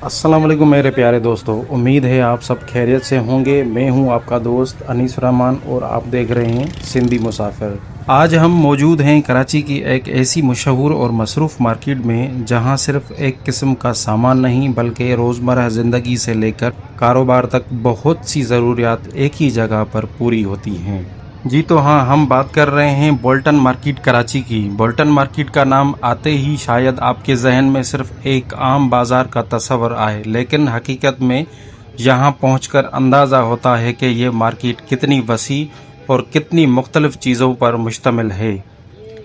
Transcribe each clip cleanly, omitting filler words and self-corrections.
अस्सलाम वालेकुम मेरे प्यारे दोस्तों, उम्मीद है आप सब खैरियत से होंगे। मैं हूं आपका दोस्त अनीस रहमान और आप देख रहे हैं सिंधी मुसाफिर। आज हम मौजूद हैं कराची की एक ऐसी मशहूर और मसरूफ़ मार्केट में जहां सिर्फ एक किस्म का सामान नहीं बल्कि रोज़मर्रा ज़िंदगी से लेकर कारोबार तक बहुत सी ज़रूरियात एक ही जगह पर पूरी होती हैं। जी तो हाँ, हम बात कर रहे हैं बोल्टन मार्केट कराची की। बोल्टन मार्केट का नाम आते ही शायद आपके जहन में सिर्फ एक आम बाज़ार का तस्वर आए, लेकिन हकीकत में यहाँ पहुँचकर अंदाज़ा होता है कि ये मार्केट कितनी वसी और कितनी मुख्तलिफ़ चीज़ों पर मुश्तमिल है।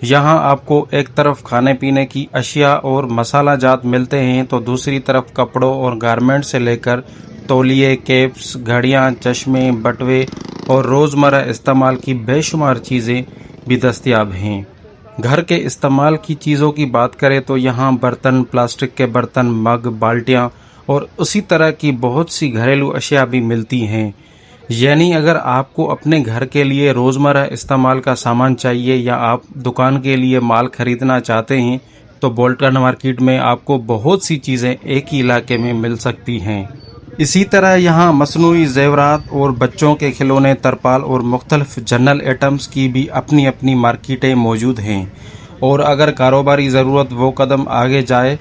यहाँ आपको एक तरफ खाने पीने की अशिया और मसाला जात मिलते हैं तो दूसरी तरफ कपड़ों और गारमेंट से लेकर तौलिए, कैप्स, घड़ियाँ, चश्मे, बटवे और रोज़मर्रा इस्तेमाल की बेशुमार चीज़ें भी दस्तयाब हैं। घर के इस्तेमाल की चीज़ों की बात करें तो यहाँ बर्तन, प्लास्टिक के बर्तन, मग, बाल्टियाँ और उसी तरह की बहुत सी घरेलू अशिया भी मिलती हैं। यानी अगर आपको अपने घर के लिए रोज़मर्रा इस्तेमाल का सामान चाहिए या आप दुकान के लिए माल खरीदना चाहते हैं तो बोल्टन मार्केट में आपको बहुत सी चीज़ें एक ही इलाके में मिल सकती हैं। इसी तरह यहाँ मसनूई ज़ेवरात और बच्चों के खिलौने, तरपाल और मुख्तलिफ जनरल आइटम्स की भी अपनी अपनी मार्केटें मौजूद हैं। और अगर कारोबारी ज़रूरत वो कदम आगे जाए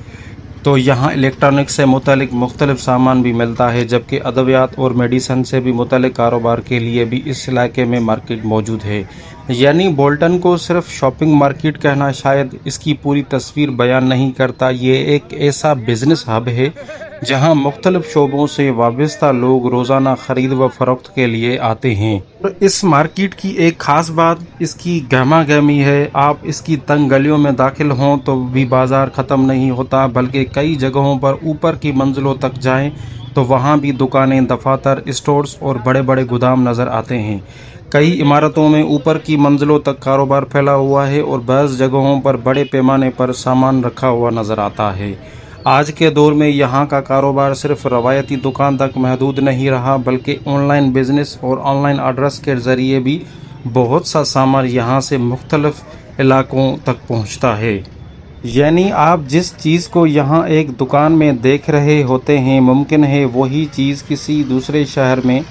तो यहाँ इलेक्ट्रॉनिक से मुतल्लिक मुख्तलिफ सामान भी मिलता है, जबकि अद्वियात और मेडिसन से भी मुतल्लिक कारोबार के लिए भी इस इलाके में मार्केट मौजूद है। यानी बोल्टन को सिर्फ शॉपिंग मार्केट कहना शायद इसकी पूरी तस्वीर बयान नहीं करता। ये एक ऐसा बिजनेस हब है जहां मुख्तलिफ शोबों से वाबस्ता लोग रोज़ाना ख़रीद व फरोख्त के लिए आते हैं। और इस मार्केट की एक ख़ास बात इसकी गहमा गहमी है। आप इसकी तंग गलियों में दाखिल हों तो भी बाज़ार ख़त्म नहीं होता, बल्कि कई जगहों पर ऊपर की मंजिलों तक जाएं तो वहाँ भी दुकानें, दफातर, स्टोर्स और बड़े बड़े गोदाम नज़र आते हैं। कई इमारतों में ऊपर की मंजिलों तक कारोबार फैला हुआ है और बाज़ जगहों पर बड़े पैमाने पर सामान रखा हुआ नज़र आता है। आज के दौर में यहाँ का कारोबार सिर्फ रवायती दुकान तक महदूद नहीं रहा, बल्कि ऑनलाइन बिजनेस और ऑनलाइन ऑर्डर्स के ज़रिए भी बहुत सा सामान यहाँ से मुख्तलिफ इलाकों तक पहुँचता है। यानी आप जिस चीज़ को यहाँ एक दुकान में देख रहे होते हैं, मुमकिन है वही चीज़ किसी दूसरे शहर में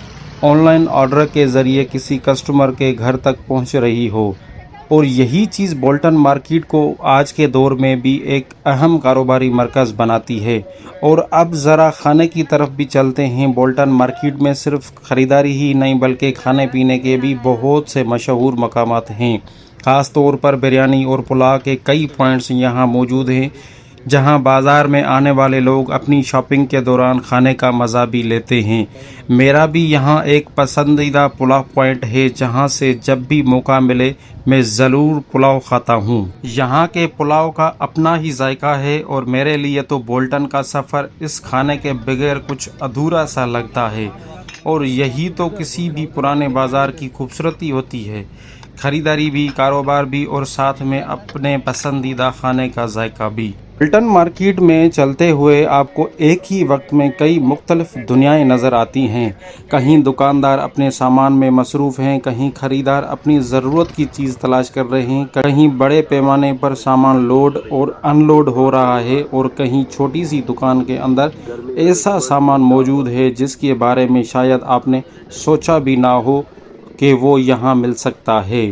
ऑनलाइन ऑर्डर के ज़रिए किसी कस्टमर के घर तक पहुँच रही हो। और यही चीज़ बोल्टन मार्केट को आज के दौर में भी एक अहम कारोबारी मरकज़ बनाती है। और अब ज़रा खाने की तरफ भी चलते हैं। बोल्टन मार्केट में सिर्फ ख़रीदारी ही नहीं बल्कि खाने पीने के भी बहुत से मशहूर मकामात हैं। ख़ास तौर पर बिरयानी और पुलाव के कई पॉइंट्स यहाँ मौजूद हैं जहां बाज़ार में आने वाले लोग अपनी शॉपिंग के दौरान खाने का मज़ा भी लेते हैं। मेरा भी यहाँ एक पसंदीदा पुलाव पॉइंट है जहां से जब भी मौका मिले मैं ज़रूर पुलाव खाता हूँ। यहाँ के पुलाव का अपना ही जायका है और मेरे लिए तो बोल्टन का सफ़र इस खाने के बगैर कुछ अधूरा सा लगता है। और यही तो किसी भी पुराने बाज़ार की खूबसूरती होती है, ख़रीदारी भी, कारोबार भी और साथ में अपने पसंदीदा खाने का जायका भी। बोल्टन मार्केट में चलते हुए आपको एक ही वक्त में कई मुख्तलिफ दुनियाएं नज़र आती हैं। कहीं दुकानदार अपने सामान में मसरूफ़ हैं, कहीं ख़रीदार अपनी ज़रूरत की चीज़ तलाश कर रहे हैं, कहीं बड़े पैमाने पर सामान लोड और अनलोड हो रहा है और कहीं छोटी सी दुकान के अंदर ऐसा सामान मौजूद है जिसके बारे में शायद आपने सोचा भी ना हो कि वो यहाँ मिल सकता है।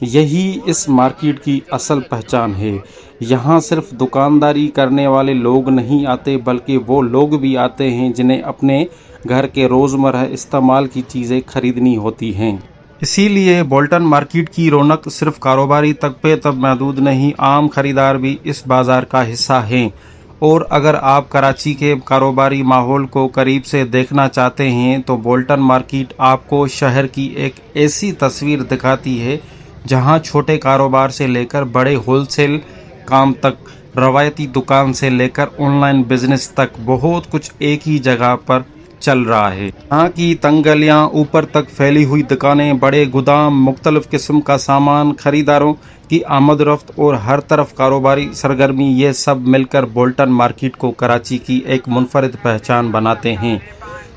यही इस मार्केट की असल पहचान है। यहाँ सिर्फ दुकानदारी करने वाले लोग नहीं आते बल्कि वो लोग भी आते हैं जिन्हें अपने घर के रोज़मर्रा इस्तेमाल की चीज़ें खरीदनी होती हैं। इसीलिए बोल्टन मार्केट की रौनक सिर्फ कारोबारी तबके तक महदूद नहीं, आम खरीदार भी इस बाज़ार का हिस्सा हैं। और अगर आप कराची के कारोबारी माहौल को करीब से देखना चाहते हैं तो बोल्टन मार्केट आपको शहर की एक ऐसी तस्वीर दिखाती है जहां छोटे कारोबार से लेकर बड़े होलसेल काम तक, रवायती दुकान से लेकर ऑनलाइन बिजनेस तक बहुत कुछ एक ही जगह पर चल रहा है। यहाँ की तंग गलियाँ, ऊपर तक फैली हुई दुकानें, बड़े गोदाम, मुख्तलिफ किस्म का सामान, खरीदारों की आमद रफ्त और हर तरफ कारोबारी सरगर्मी, ये सब मिलकर बोल्टन मार्केट को कराची की एक मुनफरिद पहचान बनाते हैं।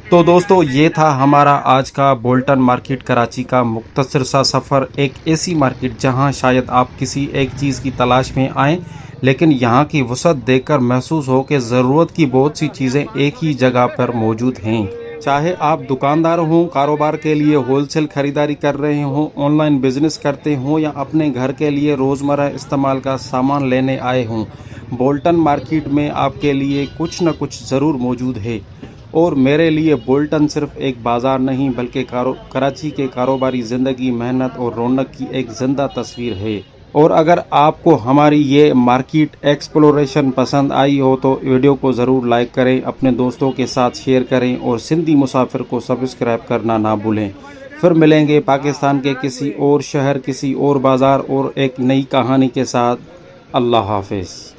तो दोस्तों, ये था हमारा आज का बोल्टन मार्केट कराची का मुख्तसर सा सफ़र। एक ऐसी मार्केट जहां शायद आप किसी एक चीज़ की तलाश में आएँ لیکن یہاں کی وسعت دیکھ کر محسوس ہو کہ ضرورت کی بہت سی چیزیں ایک ہی جگہ پر موجود ہیں۔ چاہے آپ دکاندار ہوں، کاروبار کے لیے ہول سیل خریداری کر رہے ہوں، آن لائن بزنس کرتے ہوں یا اپنے گھر کے لیے روزمرہ استعمال کا سامان لینے آئے ہوں، بولٹن مارکیٹ میں آپ کے لیے کچھ نہ کچھ ضرور موجود ہے۔ اور میرے لیے بولٹن صرف ایک بازار نہیں بلکہ کراچی کے کاروباری زندگی، محنت اور رونق کی ایک زندہ تصویر ہے۔ اور اگر آپ کو ہماری یہ مارکیٹ ایکسپلوریشن پسند آئی ہو تو ویڈیو کو ضرور لائک کریں، اپنے دوستوں کے ساتھ شیئر کریں اور سندھی مسافر کو سبسکرائب کرنا نہ بھولیں۔ پھر ملیں گے پاکستان کے کسی اور شہر، کسی اور بازار اور ایک نئی کہانی کے ساتھ۔ اللہ حافظ۔